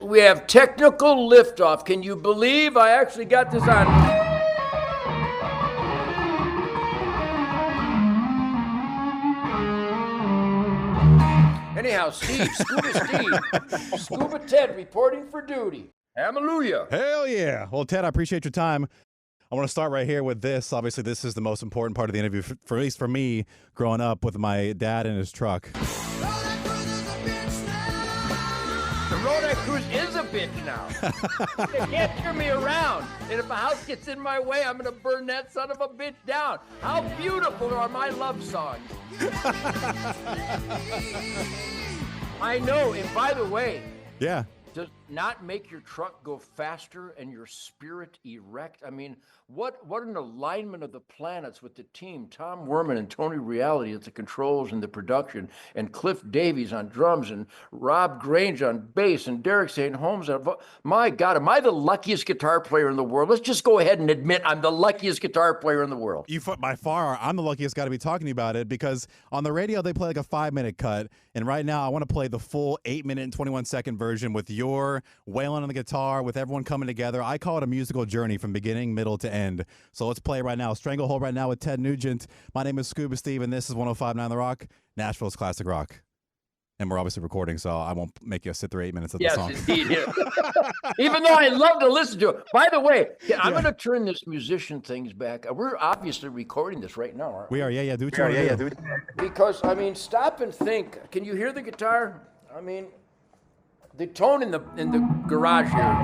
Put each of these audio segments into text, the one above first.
We have technical liftoff. Can you believe I actually got this on? Anyhow, Scuba Ted reporting for duty. Hallelujah. Hell yeah. Well, Ted, I appreciate your time. I want to start right here with this. Obviously, this is the most important part of the interview, for at least for me, growing up with my dad in his truck. The Road Cruise is a bitch now. They can't turn me around. And if a house gets in my way, I'm going to burn that son of a bitch down. How beautiful are my love songs. I know. And by the way, Yeah. does not make your truck go faster and your spirit erect? I mean, what an alignment of the planets with the team. Tom Werman and Tony Reality at the controls and the production, and Cliff Davies on drums, and Rob Grange on bass, and Derek St. Holmes on my God, am I the luckiest guitar player in the world? Let's just go ahead and admit I'm the luckiest guitar player in the world. You by far, I'm the luckiest guy to be talking about it, because on the radio they play like a 5-minute cut, and right now I want to play the full 8-minute and 21-second version with your wailing on the guitar, with everyone coming together. I call it a musical journey from beginning, middle to end. So let's play right now. Stranglehold right now with Ted Nugent. My name is Scuba Steve, and this is 105.9 The Rock, Nashville's classic rock. And we're obviously recording, so I won't make you sit through 8 minutes of the song. Yes, indeed. Even though I love to listen to it. By the way, I'm going to turn this musician things back. We're obviously recording this right now, aren't we? We are, yeah. Do what you want to do. Because, I mean, stop and think. Can you hear the guitar? I mean, the tone in the garage here.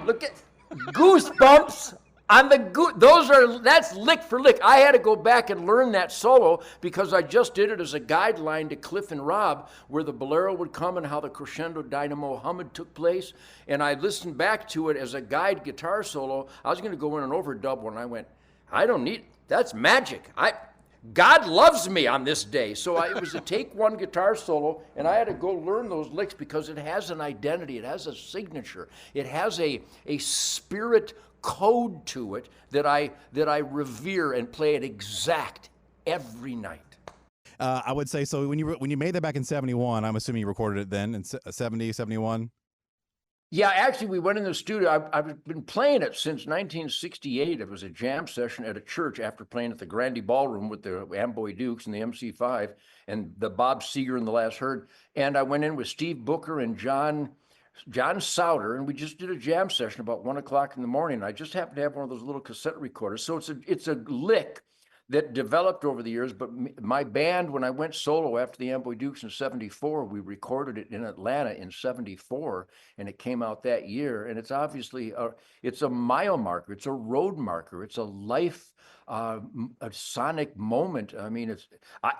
Look at goosebumps on the that's lick for lick. I had to go back and learn that solo because I just did it as a guideline to Cliff and Rob, where the bolero would come and how the crescendo dynamo humming took place. And I listened back to it as a guide guitar solo. I was going to go in and overdub one. I went, I don't need, that's magic. God loves me on this day. So it was a take one guitar solo, and I had to go learn those licks because it has an identity. It has a signature. It has a spirit code to it that I revere and play it exact every night. I would say, so when you made that back in 71, I'm assuming you recorded it then in 70, 71? Yeah, actually, we went in the studio. I've been playing it since 1968. It was a jam session at a church after playing at the Grandy Ballroom with the Amboy Dukes and the MC5 and the Bob Seger and the Last Herd. And I went in with Steve Booker and John Souter, and we just did a jam session about 1 o'clock in the morning. I just happened to have one of those little cassette recorders. So it's a lick that developed over the years, but my band, when I went solo after the Amboy Dukes in 74, we recorded it in Atlanta in 74, and it came out that year. And it's obviously, it's a mile marker, it's a road marker, it's a life, a sonic moment. I mean,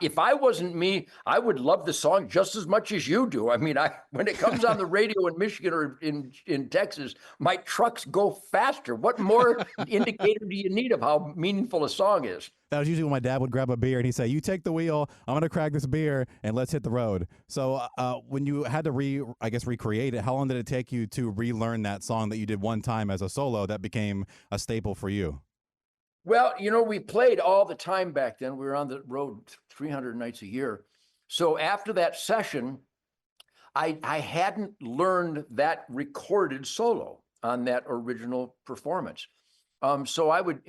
if I wasn't me, I would love the song just as much as you do. I mean, when it comes on the radio in Michigan or in Texas, my trucks go faster. What more indicator do you need of how meaningful a song is? That was usually when my dad would grab a beer and he'd say, you take the wheel, I'm going to crack this beer, and let's hit the road. So when you had to recreate it, how long did it take you to relearn that song that you did one time as a solo that became a staple for you? Well, we played all the time back then. We were on the road 300 nights a year. So after that session, I hadn't learned that recorded solo on that original performance. So I would,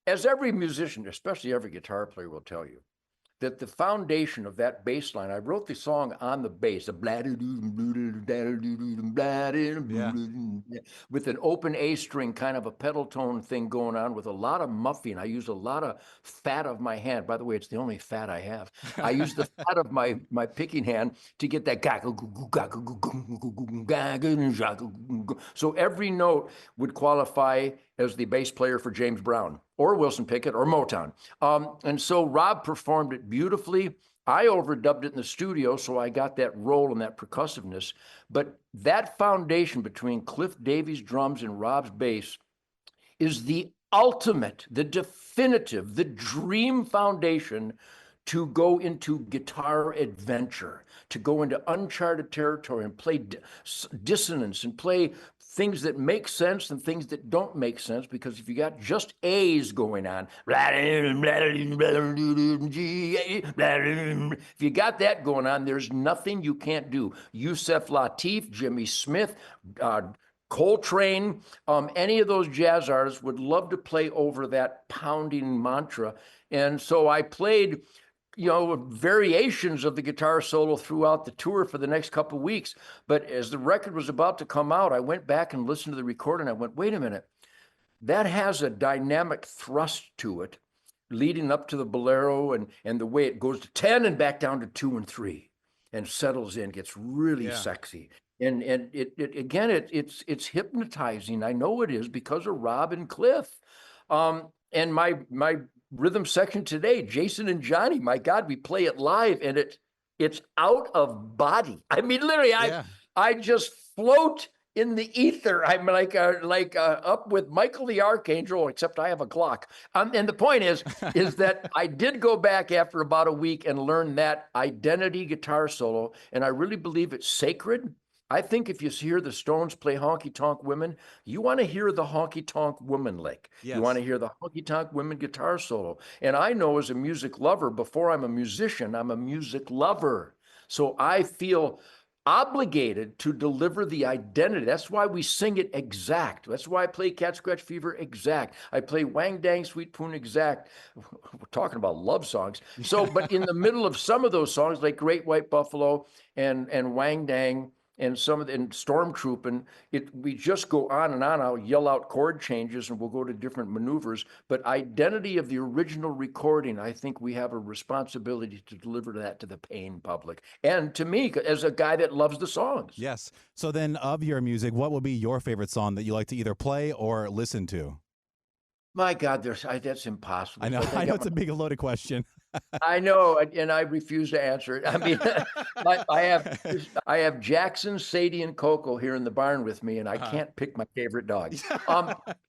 as every musician, especially every guitar player will tell you, that the foundation of that bass line, I wrote the song on the bass, with an open A string, kind of a pedal tone thing going on with a lot of muffing. I use a lot of fat of my hand. By the way, it's the only fat I have. I use the fat of my picking hand to get that. So every note would qualify as the bass player for James Brown or Wilson Pickett or Motown. And so Rob performed it beautifully. I overdubbed it in the studio, so I got that roll and that percussiveness. But that foundation between Cliff Davies' drums and Rob's bass is the ultimate, the definitive, the dream foundation to go into guitar adventure, to go into uncharted territory and play dissonance and play things that make sense and things that don't make sense. Because if you got just A's going on, if you got that going on, there's nothing you can't do. Yusef Lateef, Jimmy Smith, Coltrane, any of those jazz artists would love to play over that pounding mantra. And so I played, variations of the guitar solo throughout the tour for the next couple of weeks. But as the record was about to come out, I went back and listened to the recording. I went, wait a minute, that has a dynamic thrust to it, leading up to the bolero and the way it goes to 10 and back down to 2 and 3 and settles in, gets really sexy. And it's hypnotizing. I know it is because of Rob and Cliff. And my rhythm section today, Jason and Johnny, my God, we play it live and it's out of body. I mean, literally, I just float in the ether. I'm like up with Michael the Archangel, except I have a Glock. And the point is that I did go back after about a week and learn that identity guitar solo, and I really believe it's sacred. I think if you hear the Stones play Honky Tonk Women, you want to hear the Honky Tonk Woman lick. Yes. You want to hear the Honky Tonk Women guitar solo. And I know as a music lover, before I'm a musician, I'm a music lover. So I feel obligated to deliver the identity. That's why we sing it exact. That's why I play Cat Scratch Fever exact. I play Wang Dang Sweet Poon exact. We're talking about love songs. So, but in the middle of some of those songs, like Great White Buffalo and Wang Dang, and some of the Stormtrooping, we just go on and on. I'll yell out chord changes and we'll go to different maneuvers. But identity of the original recording, I think we have a responsibility to deliver that to the paying public. And to me, as a guy that loves the songs. Yes. So then of your music, what would be your favorite song that you like to either play or listen to? My God, that's impossible. I know it's a big loaded question. I know, and I refuse to answer it. I mean, I have Jackson, Sadie, and Coco here in the barn with me, and I can't pick my favorite dog.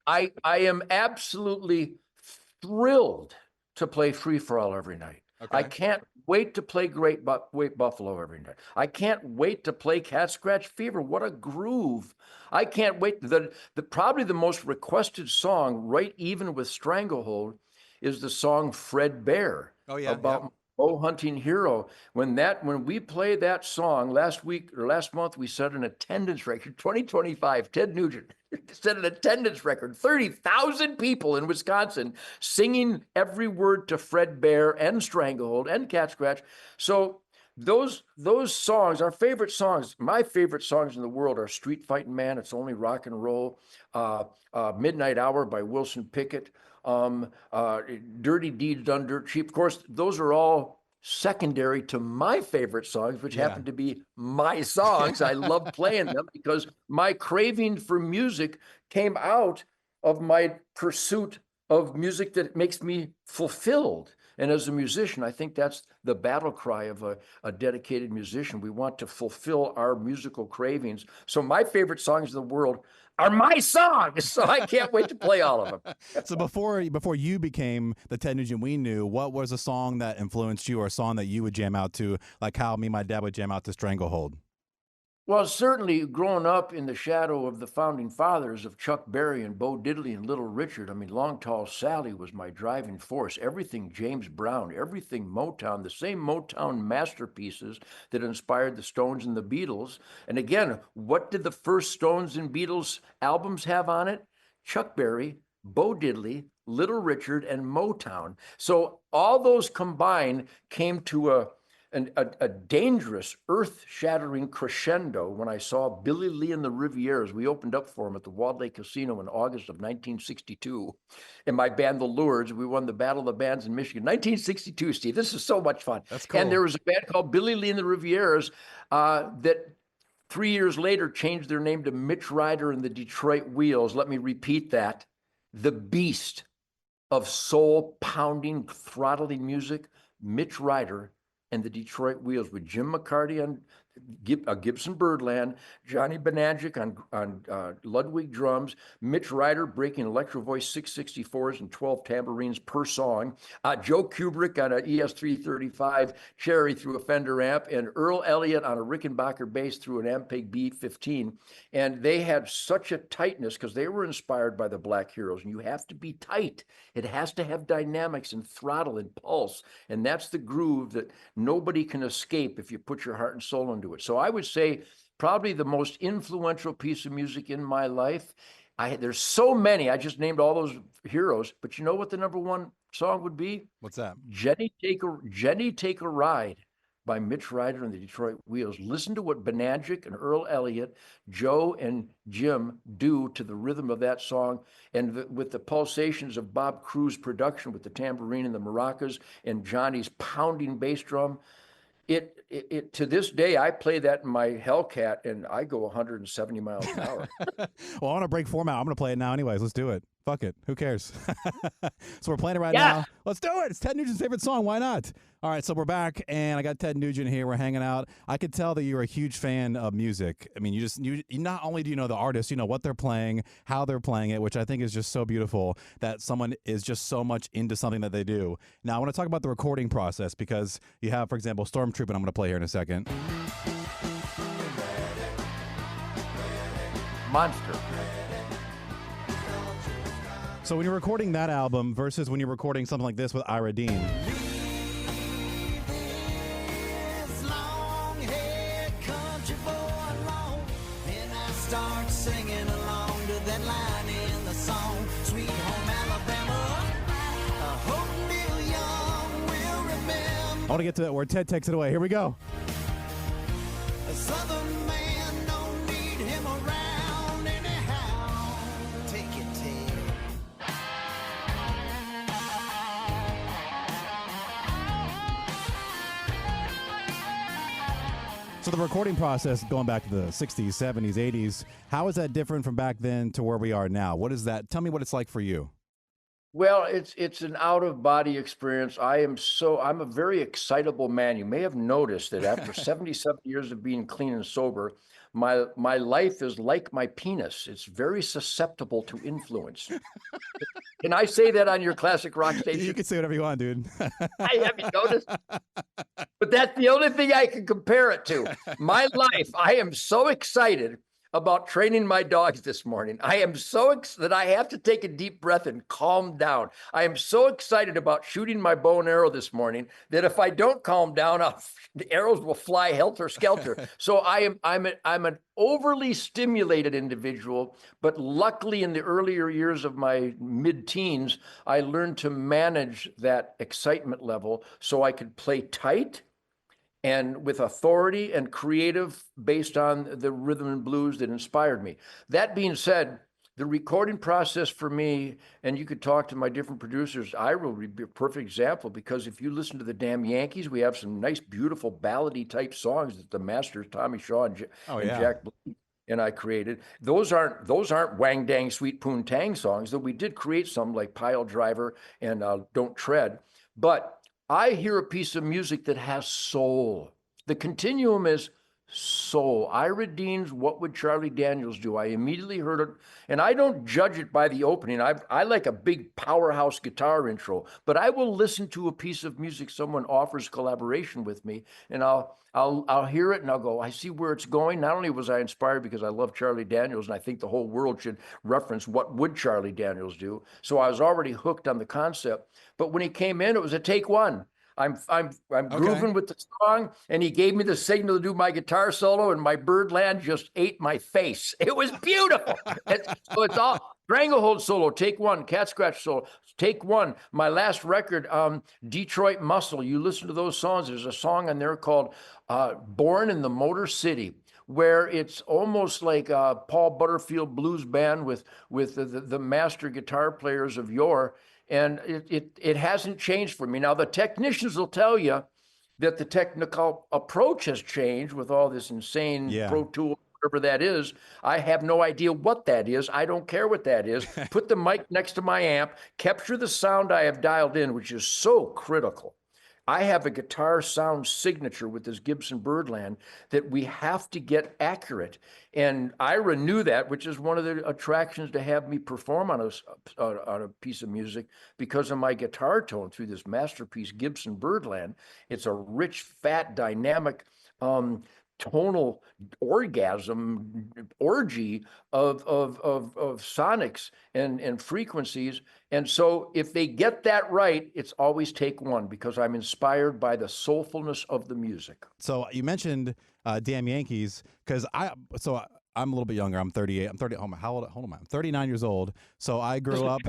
I am absolutely thrilled to play Free For All every night. Okay. I can't wait to play Great White Buffalo every night. I can't wait to play Cat Scratch Fever. What a groove. I can't wait. Probably the most requested song, right even with Stranglehold, is the song Fred Bear. Oh, yeah, about bow hunting hero. When we played that song last month, we set an attendance record. 2025, Ted Nugent set an attendance record. 30,000 people in Wisconsin singing every word to Fred Bear and Stranglehold and Cat Scratch. So those songs, our favorite songs, my favorite songs in the world are Street Fighting Man, It's Only Rock and Roll, Midnight Hour by Wilson Pickett, Dirty Deeds Done Dirt Cheap. Of course, those are all secondary to my favorite songs, which happen to be my songs. I love playing them because my craving for music came out of my pursuit of music that makes me fulfilled. And as a musician, I think that's the battle cry of a dedicated musician. We want to fulfill our musical cravings. So my favorite songs in the world are my songs. So I can't wait to play all of them. So before you became the Ted Nugent we knew, what was a song that influenced you or a song that you would jam out to, like how me and my dad would jam out to Stranglehold? Well, certainly growing up in the shadow of the founding fathers of Chuck Berry and Bo Diddley and Little Richard, I mean, Long Tall Sally was my driving force. Everything James Brown, everything Motown, the same Motown masterpieces that inspired the Stones and the Beatles. And again, what did the first Stones and Beatles albums have on it? Chuck Berry, Bo Diddley, Little Richard, and Motown. So all those combined came to a dangerous, earth-shattering crescendo when I saw Billy Lee and the Rivieras. We opened up for him at the Walled Lake Casino in August of 1962. And my band, The Lures, we won the Battle of the Bands in Michigan. 1962, Steve. This is so much fun. That's cool. And there was a band called Billy Lee and the Rivieras that 3 years later changed their name to Mitch Ryder and the Detroit Wheels. Let me repeat that. The beast of soul-pounding, throttling music, Mitch Ryder and the Detroit Wheels, with Jim McCarty on Gibson Birdland, Johnny Banajic on Ludwig drums, Mitch Ryder breaking Electro Voice 664s and 12 tambourines per song, Joe Kubrick on an ES335 Cherry through a Fender amp, and Earl Elliott on a Rickenbacker bass through an Ampeg B15. And they had such a tightness because they were inspired by the Black Heroes, and you have to be tight. It has to have dynamics and throttle and pulse, and that's the groove that nobody can escape if you put your heart and soul into it. So I would say probably the most influential piece of music in my life. There's so many. I just named all those heroes, but you know what the number one song would be? What's that? Jenny Take a Ride by Mitch Ryder and the Detroit Wheels. Listen to what Banajic and Earl Elliott, Joe and Jim do to the rhythm of that song, and with the pulsations of Bob Cruz' production with the tambourine and the maracas and Johnny's pounding bass drum. It to this day, I play that in my Hellcat and I go 170 miles an hour. Well, I want to break format. I'm going to play it now anyways. Let's do it. Fuck it. Who cares? So we're playing it right now. Let's do it. It's Ted Nugent's favorite song. Why not? All right, so we're back, and I got Ted Nugent here. We're hanging out. I could tell that you're a huge fan of music. I mean, you not only do you know the artist, you know what they're playing, how they're playing it, which I think is just so beautiful that someone is just so much into something that they do. Now, I want to talk about the recording process because you have, for example, Stormtrooping. I'm going to play here in a second. Monster. So when you're recording that album versus when you're recording something like this with Ira Dean. Singing along to that line in the song, Sweet Home Alabama. I hope Neil Young will remember. I want to get to that where Ted takes it away. Here we go. A southern man don't need him around anyhow. Take it, Ted. So the recording process, going back to the 60s, 70s, 80s, how is that different from back then to where we are now? What is that? Tell me what it's like for you. Well, it's an out-of-body experience. I'm a very excitable man. You may have noticed that after 77 years of being clean and sober, my life is like my penis. It's very susceptible to influence. Can I say that on your classic rock station? You can say whatever you want, dude. I haven't noticed. But that's the only thing I can compare it to. My life, I am so excited about training my dogs this morning. I am so that I have to take a deep breath and calm down. I am so excited about shooting my bow and arrow this morning that if I don't calm down, the arrows will fly helter skelter. So I'm an overly stimulated individual, but luckily in the earlier years of my mid-teens, I learned to manage that excitement level so I could play tight and with authority and creative based on the rhythm and blues that inspired me. That being said, the recording process for me, and you could talk to my different producers, Ira would be a perfect example, because if you listen to the Damn Yankees, we have some nice, beautiful ballady type songs that the masters, Tommy Shaw and Jack Blake and I created. Those aren't wang dang sweet poon tang songs, though we did create some like Pile Driver and Don't Tread. But I hear a piece of music that has soul. The continuum is soul. Ira Dean's What Would Charlie Daniels Do? I immediately heard it, and I don't judge it by the opening. I like a big powerhouse guitar intro, but I will listen to a piece of music someone offers collaboration with me, and I'll hear it and I'll go, I see where it's going. Not only was I inspired because I love Charlie Daniels, and I think the whole world should reference What Would Charlie Daniels Do? So I was already hooked on the concept. But when he came in, it was a take one. I'm grooving with the song, and he gave me the signal to do my guitar solo, and my Birdland just ate my face. It was beautiful. So it's all Stranglehold solo, take one, Cat Scratch solo, take one. My last record, Detroit Muscle. You listen to those songs. There's a song on there called Born in the Motor City, where it's almost like a Paul Butterfield blues band with the master guitar players of yore. And it hasn't changed for me. Now, the technicians will tell you that the technical approach has changed with all this insane Pro Tool, whatever that is. I have no idea what that is. I don't care what that is. Put the mic next to my amp, capture the sound I have dialed in, which is so critical. I have a guitar sound signature with this Gibson Birdland that we have to get accurate. And Ira knew that, which is one of the attractions to have me perform on a piece of music because of my guitar tone through this masterpiece Gibson Birdland. It's a rich, fat, dynamic, tonal orgasm orgy of sonics and frequencies. And so if they get that right, it's always take one because I'm inspired by the soulfulness of the music. So you mentioned Damn Yankees because I'm a little bit younger. I'm 38. I'm 30. How old am I? I'm 39 years old. So I grew up.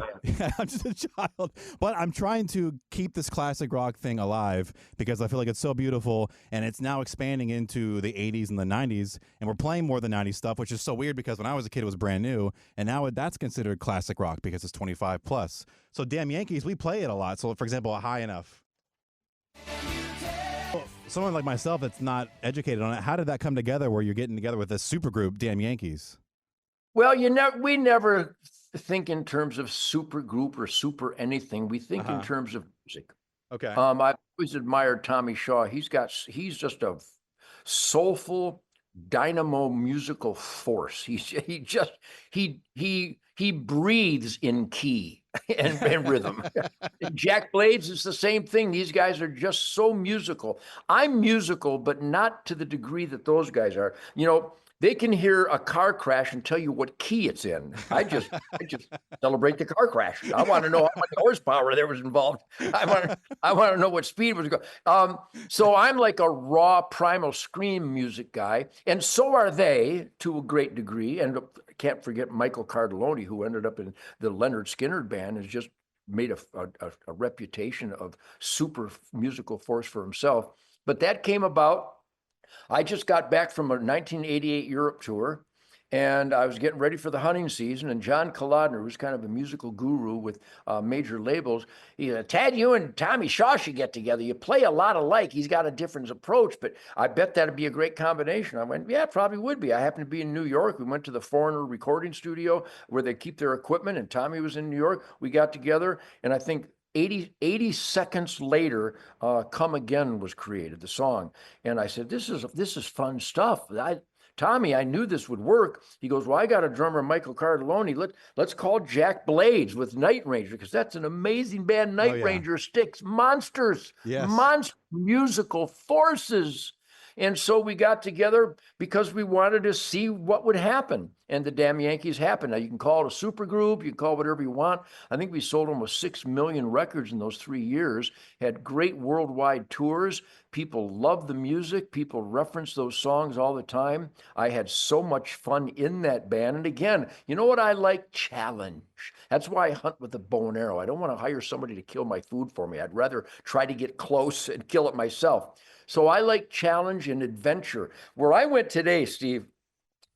I'm just a child. But I'm trying to keep this classic rock thing alive because I feel like it's so beautiful. And it's now expanding into the 80s and the 90s. And we're playing more than 90s stuff, which is so weird because when I was a kid, it was brand new. And now that's considered classic rock because it's 25 plus. So Damn Yankees, we play it a lot. So, for example, High Enough. Someone like myself that's not educated on it, how did that come together where you're getting together with this supergroup, Damn Yankees? Well, we never think in terms of super group or super anything. We think in terms of music. Okay. I've always admired Tommy Shaw. He's just a soulful dynamo musical force. He breathes in key and rhythm. Jack Blades is the same thing. These guys are just so musical. I'm musical, but not to the degree that those guys are. You know, they can hear a car crash and tell you what key it's in. I just celebrate the car crash. I want to know how much horsepower there was involved. I want to know what speed was going. So I'm like a raw primal scream music guy, and so are they to a great degree. And can't forget Michael Cardelloni, who ended up in the Leonard Skinner band, has just made a reputation of super musical force for himself. But that came about. I just got back from a 1988 Europe tour, and I was getting ready for the hunting season. And John Kalodner, who's kind of a musical guru with major labels, he said, "Ted, you and Tommy Shaw should get together. You play a lot alike. He's got a different approach, but I bet that'd be a great combination." I went, "Yeah, it probably would be." I happened to be in New York. We went to the Foreigner recording studio where they keep their equipment, and Tommy was in New York. We got together, and I think 80 seconds later, Come Again was created, the song. And I said, this is fun stuff. Tommy, I knew this would work. He goes, "Well, I got a drummer, Michael Cardelloni. Let's call Jack Blades with Night Ranger, because that's an amazing band. Night Ranger, Styx, monsters, monster musical forces." And so we got together because we wanted to see what would happen. And the Damn Yankees happened. Now, you can call it a super group. You can call it whatever you want. I think we sold almost 6 million records in those 3 years, had great worldwide tours. People love the music. People reference those songs all the time. I had so much fun in that band. And again, you know what I like? Challenge. That's why I hunt with a bow and arrow. I don't want to hire somebody to kill my food for me. I'd rather try to get close and kill it myself. So I like challenge and adventure. Where I went today, Steve,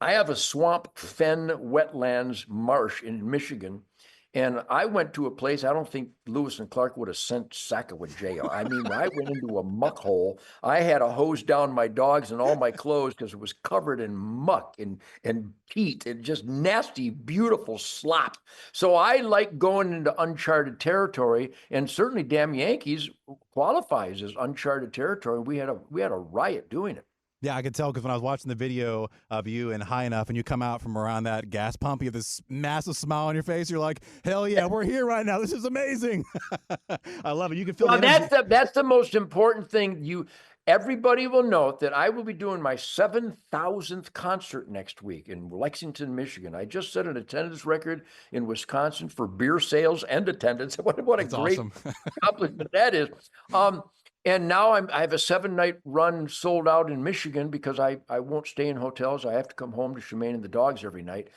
I have a swamp fen wetlands marsh in Michigan. And I went to a place I don't think Lewis and Clark would have sent Sacco in jail. I mean, I went into a muck hole. I had to hose down my dogs and all my clothes because it was covered in muck and peat and just nasty, beautiful slop. So I like going into uncharted territory, and certainly Damn Yankees qualifies as uncharted territory. We had a riot doing it. Yeah, I could tell because when I was watching the video of you and High Enough and you come out from around that gas pump, you have this massive smile on your face. You're like, hell yeah, we're here right now. This is amazing. I love it. You can feel that's the most important thing. Everybody will note that I will be doing my 7,000th concert next week in Lexington, Michigan. I just set an attendance record in Wisconsin for beer sales and attendance. What a That's great awesome. accomplishment that is. And now I have a 7-night run sold out in Michigan because I won't stay in hotels. I have to come home to Shemaine and the dogs every night.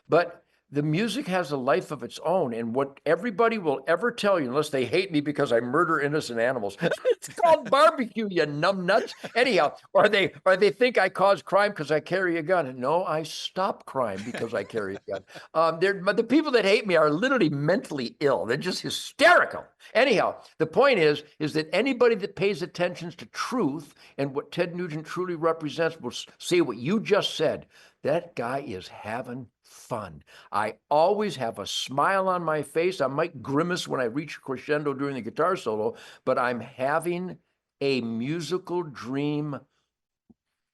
But the music has a life of its own. And what everybody will ever tell you, unless they hate me because I murder innocent animals, it's called barbecue, you numbnuts. Anyhow, or they think I cause crime because I carry a gun. No, I stop crime because I carry a gun. But the people that hate me are literally mentally ill. They're just hysterical. Anyhow, the point is that anybody that pays attention to truth and what Ted Nugent truly represents will say what you just said. That guy is having fun. I always have a smile on my face. I might grimace when I reach crescendo during the guitar solo, but I'm having a musical dream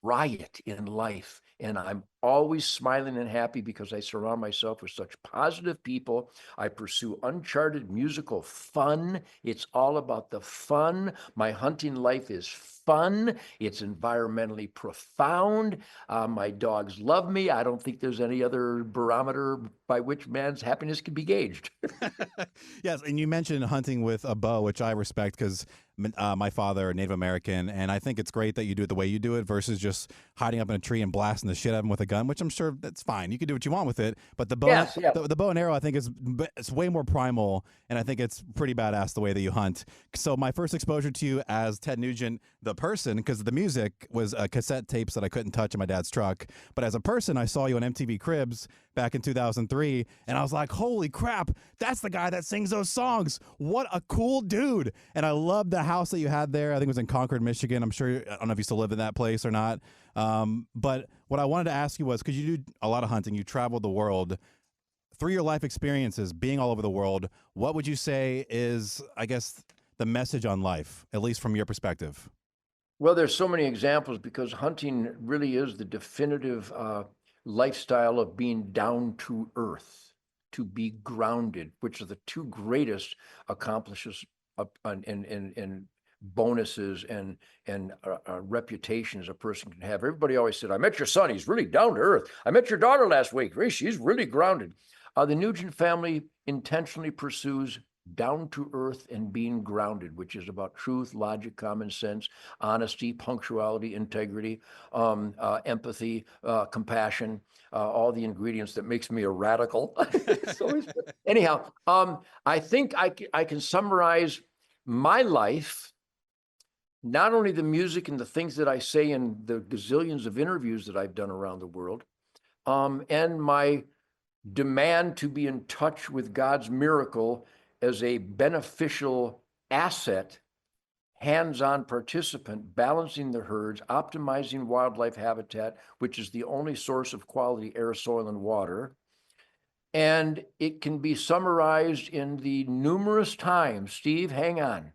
riot in life. And I'm always smiling and happy because I surround myself with such positive people. I pursue uncharted musical fun. It's all about the fun. My hunting life is fun. It's environmentally profound. My dogs love me. I don't think there's any other barometer by which man's happiness can be gauged. Yes, and you mentioned hunting with a bow, which I respect because my father, Native American, and I think it's great that you do it the way you do it versus just hiding up in a tree and blasting the shit out of him with a gun, which I'm sure that's fine. You can do what you want with it, but the bow, Yes, yeah. the bow and arrow, I think it's way more primal, and I think it's pretty badass the way that you hunt. So my first exposure to you as Ted Nugent, the person, because the music was cassette tapes that I couldn't touch in my dad's truck, but as a person, I saw you on MTV Cribs back in 2003, and I was like, holy crap, that's the guy that sings those songs. What a cool dude. And I loved the house that you had there. I think it was in Concord, Michigan. I'm sure, I don't know if you still live in that place or not. But what I wanted to ask you was, because you do a lot of hunting, you traveled the world. Through your life experiences, being all over the world, what would you say is, I guess, the message on life, at least from your perspective? Well, there's so many examples because hunting really is the definitive lifestyle of being down to earth, to be grounded, which are the two greatest accomplishments and bonuses and reputations a person can have. Everybody always said, I met your son, he's really down to earth. I met your daughter last week, she's really grounded. The Nugent family intentionally pursues down to earth and being grounded, which is about truth, logic, common sense, honesty, punctuality, integrity, empathy, compassion, all the ingredients that makes me a radical. Anyhow, I think I can summarize my life, not only the music and the things that I say in the gazillions of interviews that I've done around the world, and my demand to be in touch with God's miracle as a beneficial asset, hands-on participant, balancing the herds, optimizing wildlife habitat, which is the only source of quality air, soil, and water. And it can be summarized in the numerous times, Steve, hang on.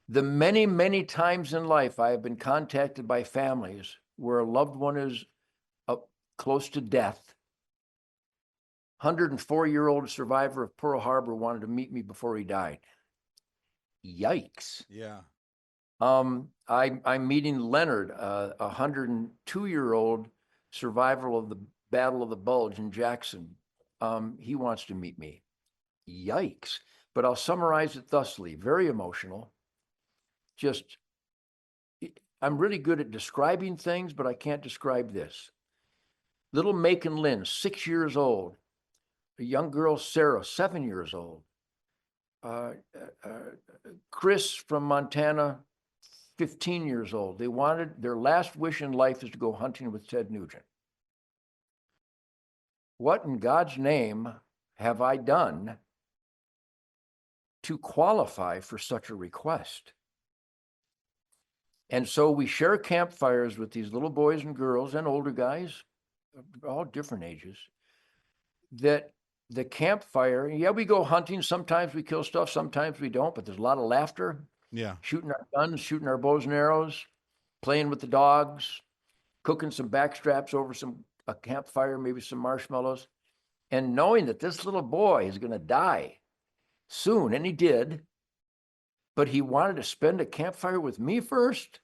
The many, many times in life I have been contacted by families where a loved one is close to death. 104-year-old survivor of Pearl Harbor wanted to meet me before he died. Yikes. Yeah. I'm meeting Leonard, a 102-year-old survivor of the Battle of the Bulge in Jackson. He wants to meet me. Yikes. But I'll summarize it thusly. Very emotional. I'm really good at describing things, but I can't describe this. Little Macon Lynn, 6 years old. A young girl, Sarah, 7 years old. Chris from Montana, 15 years old. They wanted, their last wish in life is to go hunting with Ted Nugent. What in God's name have I done to qualify for such a request? And so we share campfires with these little boys and girls and older guys, all different ages, that the campfire, yeah, we go hunting. Sometimes we kill stuff, sometimes we don't, but there's a lot of laughter. Yeah. Shooting our guns, shooting our bows and arrows, playing with the dogs, cooking some backstraps over a campfire, maybe some marshmallows, and knowing that this little boy is going to die soon, and he did, but he wanted to spend a campfire with me first.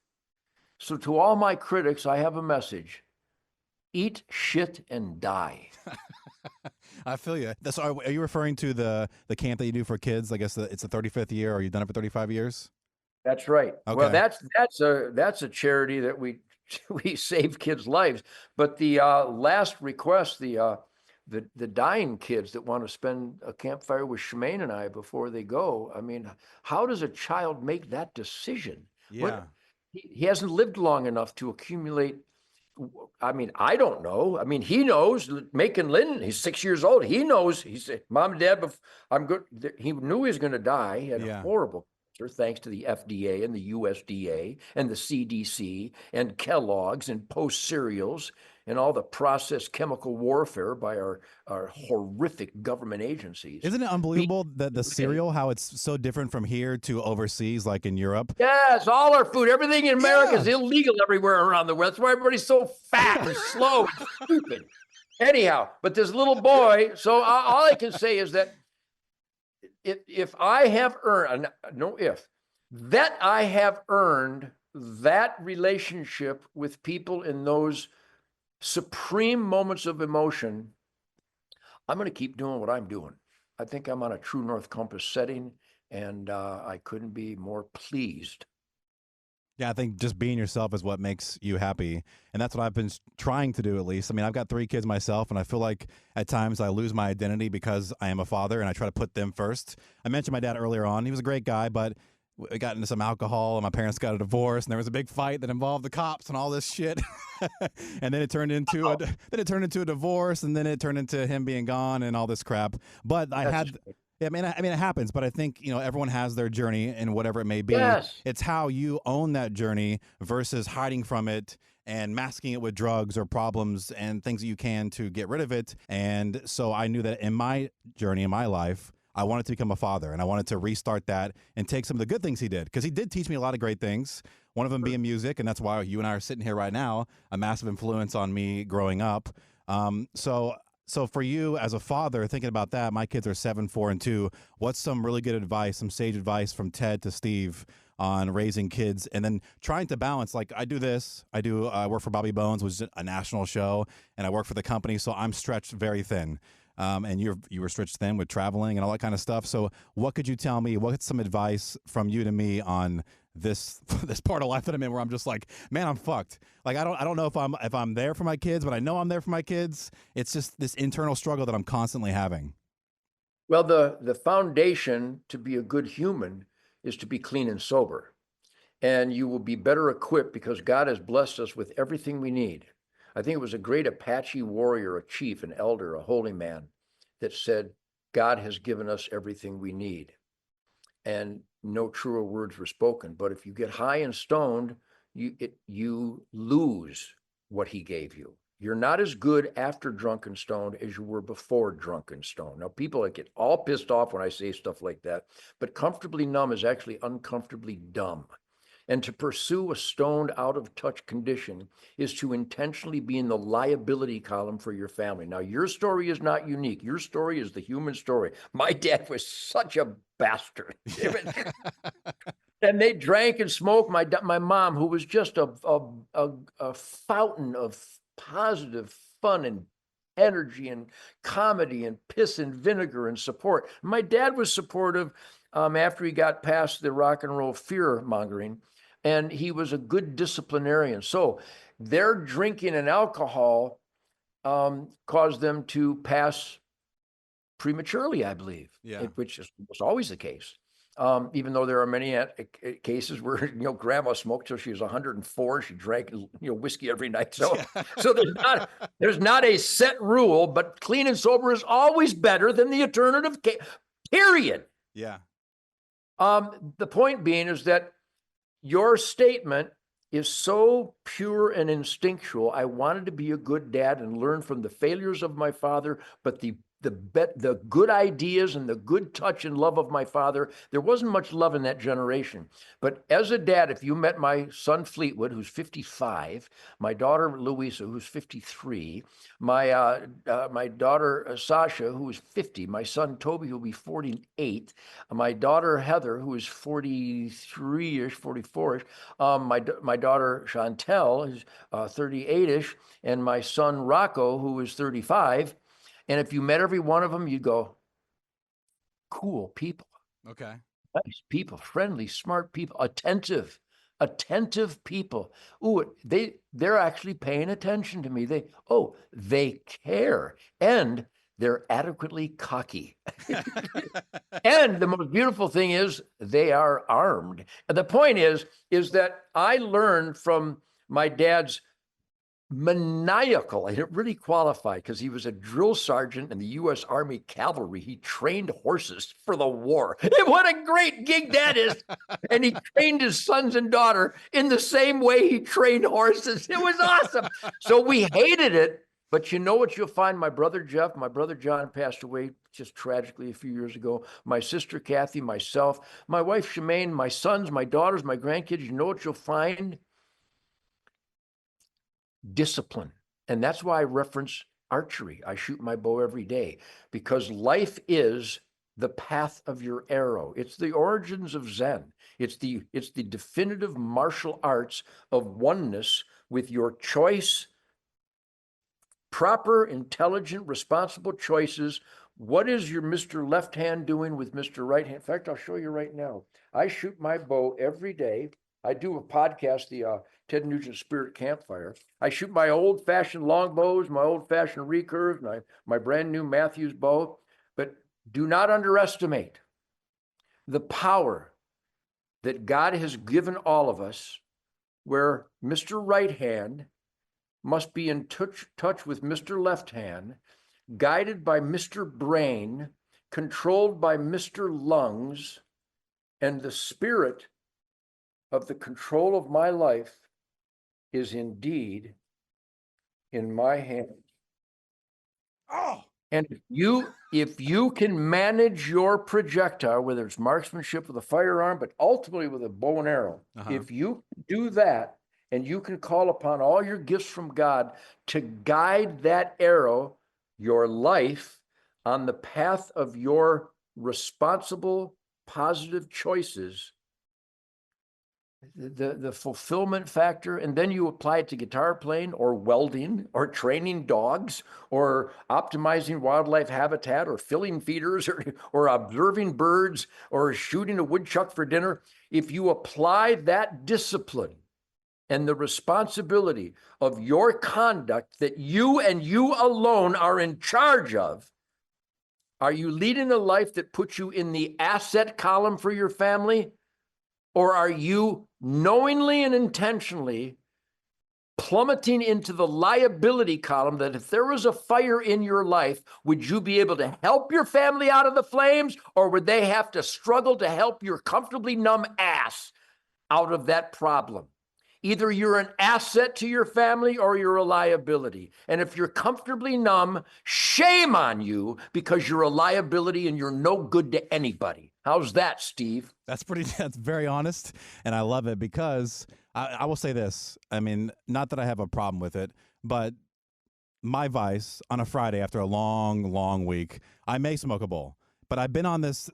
So to all my critics, I have a message. Eat shit and die. I feel you. Are you referring to the camp that you do for kids? I guess it's the 35th year, or you've done it for 35 years? That's right. Okay. Well, that's a charity that we save kids' lives. But the last request, the dying kids that want to spend a campfire with Shemaine and I before they go. I mean, how does a child make that decision? Yeah. He hasn't lived long enough to accumulate. I mean, I don't know. I mean, he knows. Macon Lynn, he's 6 years old. He knows. He said, "Mom and Dad, I'm good." He knew he was going to die. He had a horrible thanks to the FDA and the USDA and the CDC and Kellogg's and Post cereals and all the processed chemical warfare by our horrific government agencies. Isn't it unbelievable that the cereal, how it's so different from here to overseas, like in Europe? Yes, all our food, everything in America is illegal everywhere around the world. That's why everybody's so fat and slow and stupid. Anyhow, but this little boy, so all I can say is that if I have earned, that I have earned that relationship with people in those supreme moments of emotion, I'm going to keep doing what I'm doing. I think I'm on a true north compass setting, and I couldn't be more pleased. Yeah, I think just being yourself is what makes you happy. And that's what I've been trying to do, at least. I mean, I've got 3 kids myself, and I feel like at times I lose my identity because I am a father and I try to put them first. I mentioned my dad earlier on. He was a great guy, but we got into some alcohol and my parents got a divorce and there was a big fight that involved the cops and all this shit. And then it turned into a divorce, and then it turned into him being gone and all this crap. But yeah, I mean, it happens, but I think, everyone has their journey and whatever it may be. Yes. It's how you own that journey versus hiding from it and masking it with drugs or problems and things that you can to get rid of it. And so I knew that in my journey, in my life, I wanted to become a father, and I wanted to restart that and take some of the good things he did, because he did teach me a lot of great things, one of them being music, and that's why you and I are sitting here right now, a massive influence on me growing up. So for you as a father, thinking about that, my kids are 7, 4, and 2. What's some really good advice, some sage advice from Ted to Steve on raising kids, and then trying to balance? Like, I work for Bobby Bones, which is a national show, and I work for the company, so I'm stretched very thin. And you were stretched thin with traveling and all that kind of stuff. So what could you tell me? What's some advice from you to me on this part of life that I'm in, where I'm just like, man, I'm fucked. Like, I don't know if I'm there for my kids, but I know I'm there for my kids. It's just this internal struggle that I'm constantly having. Well, the foundation to be a good human is to be clean and sober. And you will be better equipped because God has blessed us with everything we need. I think it was a great Apache warrior, a chief, an elder, a holy man that said, God has given us everything we need. And no truer words were spoken. But if you get high and stoned, you lose what he gave you. You're not as good after drunk and stoned as you were before drunk and stoned. Now, people get all pissed off when I say stuff like that, but comfortably numb is actually uncomfortably dumb. And to pursue a stoned, out of touch condition is to intentionally be in the liability column for your family. Now, your story is not unique. Your story is the human story. My dad was such a bastard. And they drank and smoked. My mom, who was just a fountain of positive fun and energy and comedy and piss and vinegar and support. My dad was supportive after he got past the rock and roll fear mongering. And he was a good disciplinarian. So their drinking and alcohol caused them to pass prematurely, I believe, which was always the case. Even though there are many cases where, grandma smoked till she was 104. She drank, whiskey every night. So, so there's not a set rule, but clean and sober is always better than the alternative, period. Yeah. The point being is that your statement is so pure and instinctual. I wanted to be a good dad and learn from the failures of my father, but the good ideas and the good touch and love of my father, there wasn't much love in that generation. But as a dad, if you met my son Fleetwood, who's 55, my daughter Louisa, who's 53, my daughter Sasha, who is 50, my son Toby, who'll be 48, my daughter Heather, who is 43-ish, 44-ish, my daughter Chantel is 38-ish, and my son Rocco, who is 35. And if you met every one of them, you'd go, cool people. Okay. Nice people, friendly, smart people, attentive people. Ooh, they're actually paying attention to me. They care. And they're adequately cocky. And the most beautiful thing is they are armed. And the point is that I learned from my dad's maniacal. And it really qualified because he was a drill sergeant in the U.S. Army Cavalry. He trained horses for the war. What a great gig that is. And he trained his sons and daughter in the same way he trained horses. It was awesome. So we hated it. But you know what you'll find? My brother Jeff, my brother John passed away just tragically a few years ago. My sister Kathy, myself, my wife Shemaine, my sons, my daughters, my grandkids. You know what you'll find? Discipline. And that's why I reference archery. I shoot my bow every day because life is the path of your arrow. It's the origins of Zen. It's the definitive martial arts of oneness with your choice, proper, intelligent, responsible choices. What is your Mr. Left Hand doing with Mr. Right Hand? In fact, I'll show you right now. I shoot my bow every day. I do a podcast, the Ted Nugent Spirit Campfire. I shoot my old-fashioned longbows, my old-fashioned recurve, my brand new Matthews bow. But do not underestimate the power that God has given all of us, where Mr. Right Hand must be in touch with Mr. Left Hand, guided by Mr. Brain, controlled by Mr. Lungs, and the spirit of the control of my life is indeed in my hands. Oh! And if you can manage your projectile, whether it's marksmanship with a firearm, but ultimately with a bow and arrow, if you do that, and you can call upon all your gifts from God to guide that arrow, your life, on the path of your responsible, positive choices, the fulfillment factor, and then you apply it to guitar playing or welding or training dogs or optimizing wildlife habitat or filling feeders or observing birds or shooting a woodchuck for dinner. If you apply that discipline and the responsibility of your conduct that you and you alone are in charge of, are you leading a life that puts you in the asset column for your family? Or are you knowingly and intentionally plummeting into the liability column that if there was a fire in your life, would you be able to help your family out of the flames? Or would they have to struggle to help your comfortably numb ass out of that problem? Either you're an asset to your family or you're a liability. And if you're comfortably numb, shame on you because you're a liability and you're no good to anybody. How's that, Steve? That's very honest. And I love it because I will say this. I mean, not that I have a problem with it, but my vice on a Friday after a long, long week, I may smoke a bowl, but I've been on this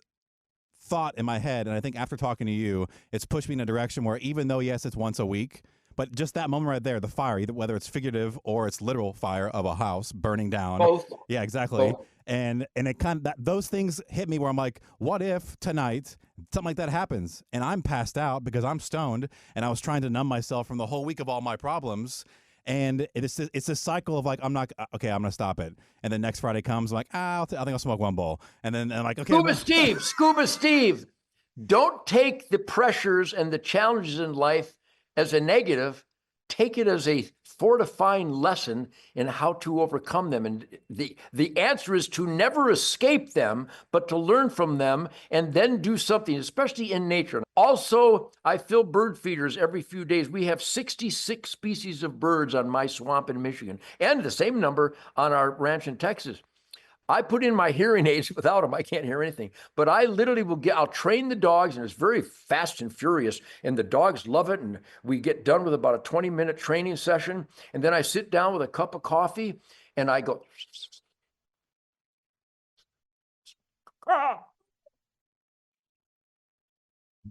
thought in my head, and I think after talking to you, it's pushed me in a direction where even though, yes, it's once a week, but just that moment right there, the fire, either whether it's figurative or it's literal fire of a house burning down. Both. Yeah, exactly. Both. And it kind of, those things hit me where I'm like, what if tonight something like that happens and I'm passed out because I'm stoned and I was trying to numb myself from the whole week of all my problems. And it's a cycle of like, I'm going to stop it. And then next Friday comes, I'm like, I think I'll smoke one bowl. And then I'm like, okay. Scuba Steve, don't take the pressures and the challenges in life as a negative. Take it as a fortifying lesson in how to overcome them. And the answer is to never escape them, but to learn from them and then do something, especially in nature. Also, I fill bird feeders every few days. We have 66 species of birds on my swamp in Michigan and the same number on our ranch in Texas. I put in my hearing aids. Without them, I can't hear anything. But I literally I'll train the dogs, and it's very fast and furious, and the dogs love it. And we get done with about a 20-minute training session. And then I sit down with a cup of coffee, and I go,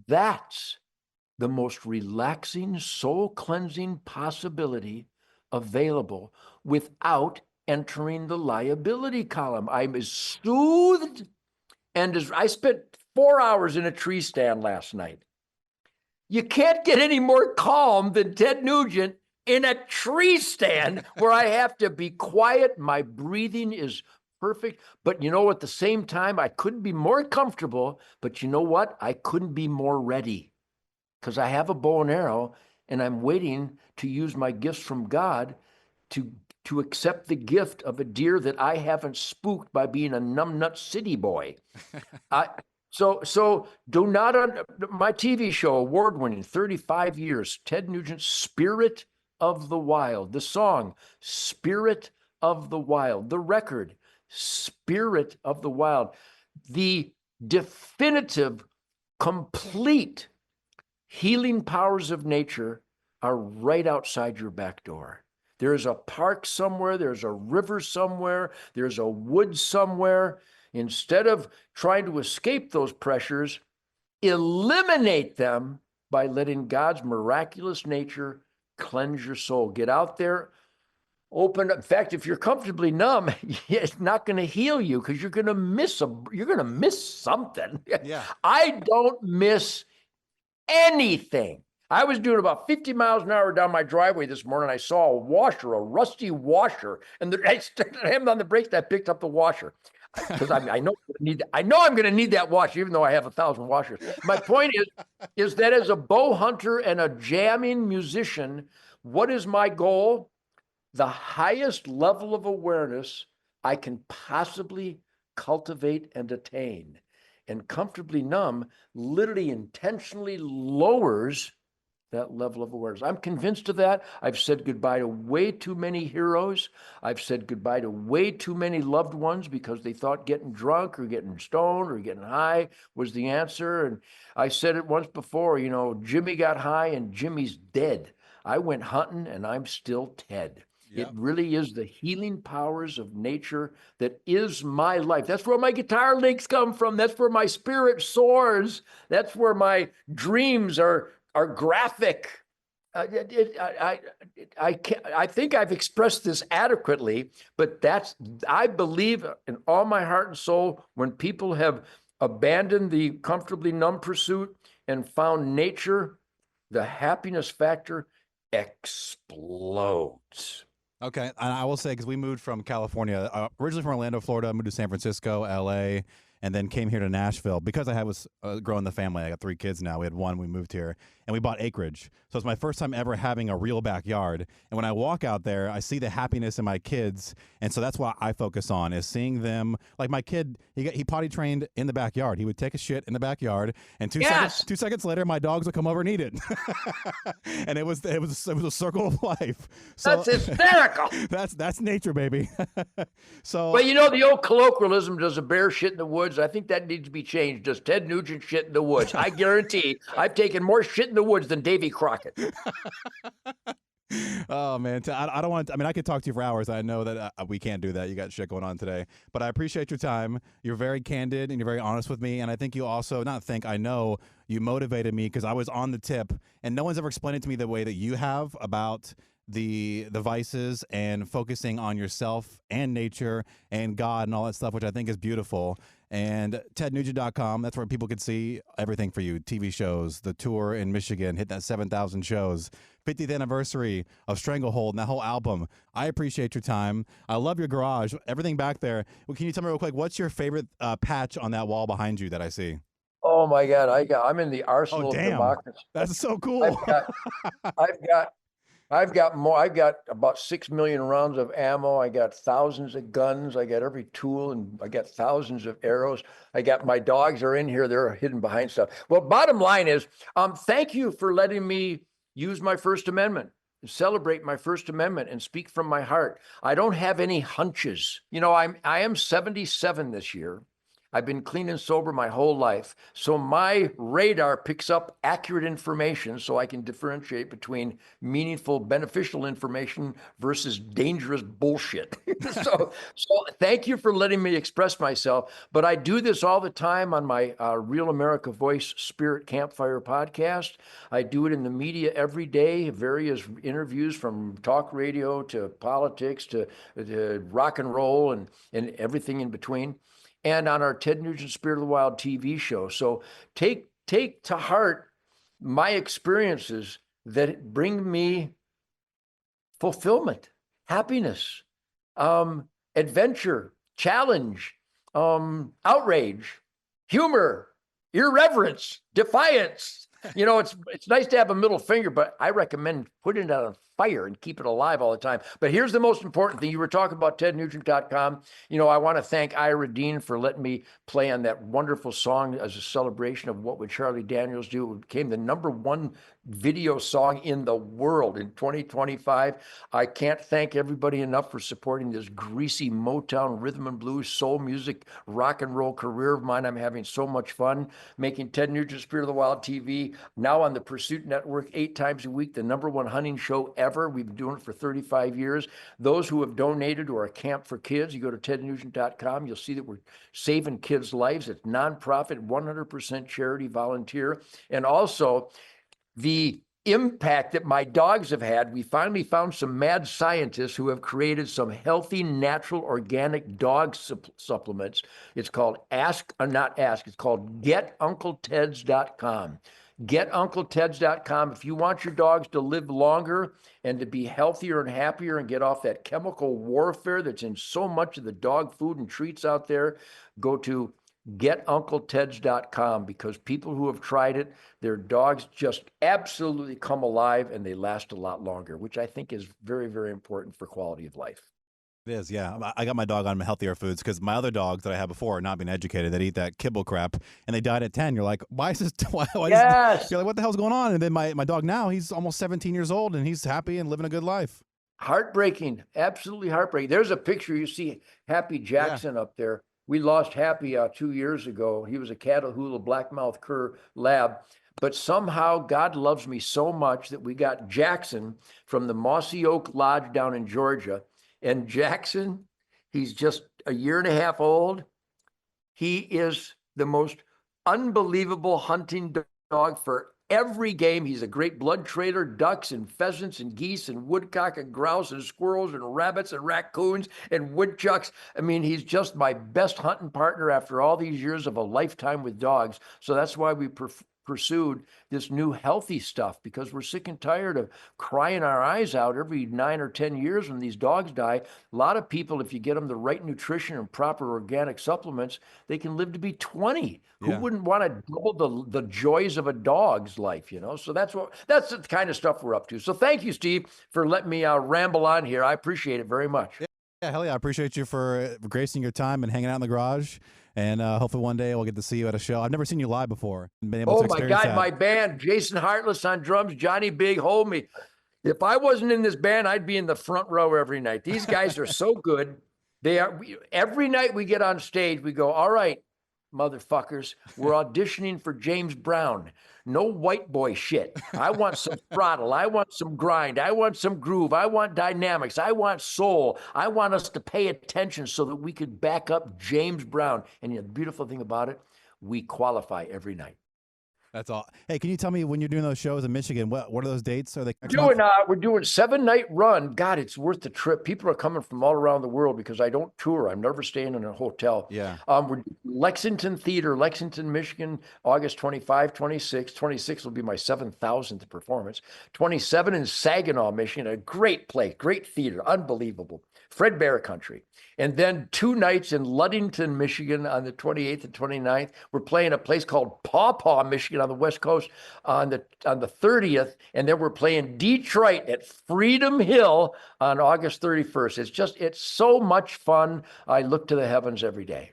that's the most relaxing, soul-cleansing possibility available without entering the liability column. I'm as soothed, and as I spent 4 hours in a tree stand last night. You can't get any more calm than Ted Nugent in a tree stand where I have to be quiet. My breathing is perfect. But you know, at the same time, I couldn't be more comfortable. But you know what? I couldn't be more ready because I have a bow and arrow and I'm waiting to use my gifts from God to accept the gift of a deer that I haven't spooked by being a numbnut city boy. So do not, my TV show, award-winning, 35 years, Ted Nugent, Spirit of the Wild. The song, Spirit of the Wild. The record, Spirit of the Wild. The definitive, complete healing powers of nature are right outside your back door. There's a park somewhere, there's a river somewhere, there's a wood somewhere. Instead of trying to escape those pressures, eliminate them by letting God's miraculous nature cleanse your soul. Get out there, open up. In fact, if you're comfortably numb, it's not going to heal you because you're going to miss something. Yeah. I don't miss anything. I was doing about 50 miles an hour down my driveway this morning. I saw a washer, a rusty washer, and I slammed on the brakes. I picked up the washer because I know I'm going to need that washer, even though I have 1,000 washers. My point is that as a bow hunter and a jamming musician, what is my goal? The highest level of awareness I can possibly cultivate and attain. And comfortably numb literally intentionally lowers that level of awareness. I'm convinced of that. I've said goodbye to way too many heroes. I've said goodbye to way too many loved ones because they thought getting drunk or getting stoned or getting high was the answer. And I said it once before, Jimmy got high and Jimmy's dead. I went hunting and I'm still Ted. It really is the healing powers of nature that is my life. That's where my guitar licks come from. That's where my spirit soars. That's where my dreams are graphic. I think I've expressed this adequately, but I believe in all my heart and soul, when people have abandoned the comfortably numb pursuit and found nature, the happiness factor explodes. Okay, and I will say, because we moved from California, originally from Orlando, Florida, moved to San Francisco, LA, and then came here to Nashville because I was growing the family. I got 3 kids now. We had 1. We moved here, and we bought acreage. So it's my first time ever having a real backyard. And when I walk out there, I see the happiness in my kids, and so that's what I focus on, is seeing them. Like my kid, he potty trained in the backyard. He would take a shit in the backyard, and 2 seconds later, my dogs would come over and eat it. And it was a circle of life. So, that's hysterical. That's nature, baby. So, well, the old colloquialism, does a bear shit in the woods? I think that needs to be changed. Does Ted Nugent shit in the woods? I guarantee I've taken more shit in the woods than Davy Crockett. Oh man, I don't want. I could talk to you for hours. I know that we can't do that. You got shit going on today, but I appreciate your time. You're very candid and you're very honest with me. And I think you also, I know you motivated me because I was on the tip, and no one's ever explained it to me the way that you have about the vices and focusing on yourself and nature and God and all that stuff, which I think is beautiful. And tednugent.com, that's where people can see everything for you. TV shows, the tour in Michigan, hit that 7,000 shows, 50th anniversary of Stranglehold and that whole album. I appreciate your time. I love your garage, everything back there. Well, can you tell me real quick, what's your favorite patch on that wall behind you that I see? Oh my God, I'm in the arsenal of democracy. That's so cool. I've got more. I've got about 6 million rounds of ammo. I got thousands of guns. I got every tool, and I got thousands of arrows. My dogs are in here. They're hidden behind stuff. Well, bottom line is, thank you for letting me use my First Amendment, celebrate my First Amendment, and speak from my heart. I don't have any hunches. I am 77 this year. I've been clean and sober my whole life. So my radar picks up accurate information so I can differentiate between meaningful, beneficial information versus dangerous bullshit. So thank you for letting me express myself. But I do this all the time on my Real America Voice Spirit Campfire podcast. I do it in the media every day, various interviews from talk radio to politics to rock and roll and everything in between. And on our Ted Nugent Spirit of the Wild TV show. So take to heart my experiences that bring me fulfillment, happiness, adventure, challenge, outrage, humor, irreverence, defiance. It's nice to have a middle finger, but I recommend putting it on fire and keep it alive all the time. But here's the most important thing. You were talking about tednugent.com. You know, I want to thank Ira Dean for letting me play on that wonderful song as a celebration of What Would Charlie Daniels Do. It became the #1 video song in the world in 2025. I can't thank everybody enough for supporting this greasy Motown rhythm and blues, soul music, rock and roll career of mine. I'm having so much fun making Ted Nugent Spirit of the Wild TV now on the Pursuit Network 8 times a week, the #1 hunting show ever. We've been doing it for 35 years. Those who have donated to our Camp for Kids, you go to tednugent.com, you'll see that we're saving kids' lives. It's nonprofit, 100% charity, volunteer. And also the impact that my dogs have had. We finally found some mad scientists who have created some healthy, natural, organic dog supplements. It's called it's called GetUncleTeds.com. GetUncleTeds.com. If you want your dogs to live longer and to be healthier and happier and get off that chemical warfare that's in so much of the dog food and treats out there, go to GetUncleTeds.com, because people who have tried it, their dogs just absolutely come alive and they last a lot longer, which I think is very, very important for quality of life. It is, yeah. I got my dog on healthier foods because my other dogs that I had before are not being educated. That eat that kibble crap, and they died at 10. You're like, why is this? Yes. You're like, what the hell's going on? And then my dog now, he's almost 17 years old, and he's happy and living a good life. Heartbreaking, absolutely heartbreaking. There's a picture, you see Happy Jackson up there. We lost Happy 2 years ago. He was a Catahoula blackmouth cur lab. But somehow God loves me so much that we got Jackson from the Mossy Oak Lodge down in Georgia. And Jackson, he's just a year and a half old. He is the most unbelievable hunting dog for every game. He's a great blood trader, ducks and pheasants and geese and woodcock and grouse and squirrels and rabbits and raccoons and woodchucks. I mean, he's just my best hunting partner after all these years of a lifetime with dogs. So that's why we pursued this new healthy stuff, because we're sick and tired of crying our eyes out every 9 or 10 years when these dogs die. A lot of people, if you get them the right nutrition and proper organic supplements, they can live to be 20. Yeah. Who wouldn't want to double the joys of a dog's life, you know? So that's the kind of stuff we're up to. So thank you, Steve, for letting me ramble on here. I appreciate it very much. Yeah, hell yeah. I appreciate you for gracing your time and hanging out in the garage. And hopefully one day we'll get to see you at a show. I've never seen you live before. Been able to my experience God, that. my band, Jason Hartless on drums, Johnny Big, hold me. If I wasn't in this band, I'd be in the front row every night. These guys are so good. Every night we get on stage, we go, all right, motherfuckers, we're auditioning for James Brown. No white boy shit. I want some throttle. I want some grind. I want some groove. I want dynamics. I want soul. I want us to pay attention so that we could back up James Brown. And the beautiful thing about it, we qualify every night. That's all. Hey, can you tell me when you're doing those shows in Michigan, what are those dates? Are they We're doing 7-night run. God, it's worth the trip. People are coming from all around the world because I don't tour. I'm never staying in a hotel. Yeah. We're Lexington Theater, Lexington, Michigan, August 25, 26. 26 will be my 7,000th performance. 27 in Saginaw, Michigan, a great place, great theater, unbelievable. Fred Bear Country. And then 2 nights in Ludington, Michigan on the 28th and 29th. We're playing a place called Paw Paw, Michigan on the West Coast on the 30th. And then we're playing Detroit at Freedom Hill on August 31st. It's so much fun. I look to the heavens every day.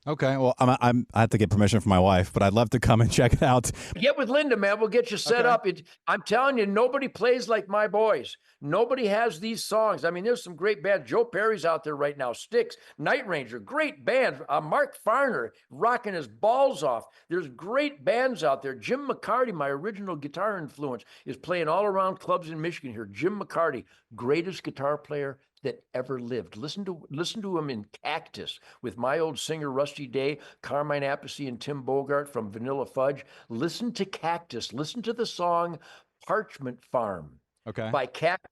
Okay, well, I have to get permission from my wife, but I'd love to come and check it out. Get with Linda, man. We'll get you set up. I'm telling you, nobody plays like my boys. Nobody has these songs. I mean, there's some great bands. Joe Perry's out there right now. Styx, Night Ranger, great band. Mark Farner rocking his balls off. There's great bands out there. Jim McCarty, my original guitar influence, is playing all around clubs in Michigan here. Jim McCarty, greatest guitar player that ever lived. Listen to him in Cactus with my old singer Rusty Day, Carmine Appice, and Tim Bogart from Vanilla Fudge. Listen to Cactus. Listen to the song Parchment Farm by Cactus,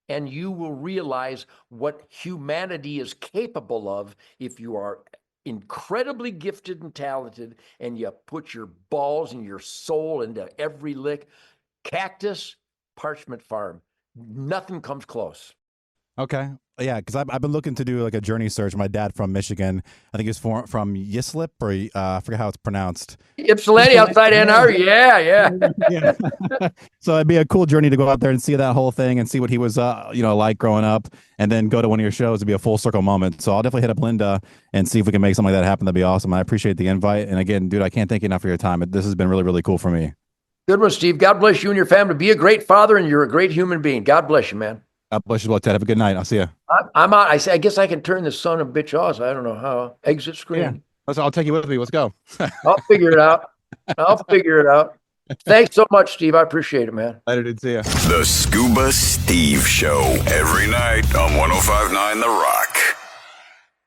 and you will realize what humanity is capable of if you are incredibly gifted and talented and you put your balls and your soul into every lick. Cactus, Parchment Farm. Nothing comes close. Okay. Yeah, because I've been looking to do like a journey search. My dad from Michigan. I think he's from Yislip, or I forget how it's pronounced. Ypsilanti outside Ann Arbor. Yeah. Yeah. So it'd be a cool journey to go out there and see that whole thing and see what he was, like growing up, and then go to one of your shows. It'd be a full circle moment. So I'll definitely hit up Linda and see if we can make something like that happen. That'd be awesome. I appreciate the invite. And again, dude, I can't thank you enough for your time. This has been really, really cool for me. Good one, Steve. God bless you and your family. Be a great father, and you're a great human being. God bless you, man. God bless you, Ted. Have a good night. I'll see you. I'm out. I guess I can turn this son of a bitch off. I don't know how. Exit screen. Yeah. I'll take you with me. Let's go. I'll figure it out. Thanks so much, Steve. I appreciate it, man. Later, dude. See ya. The Scuba Steve Show every night on 105.9 The Rock.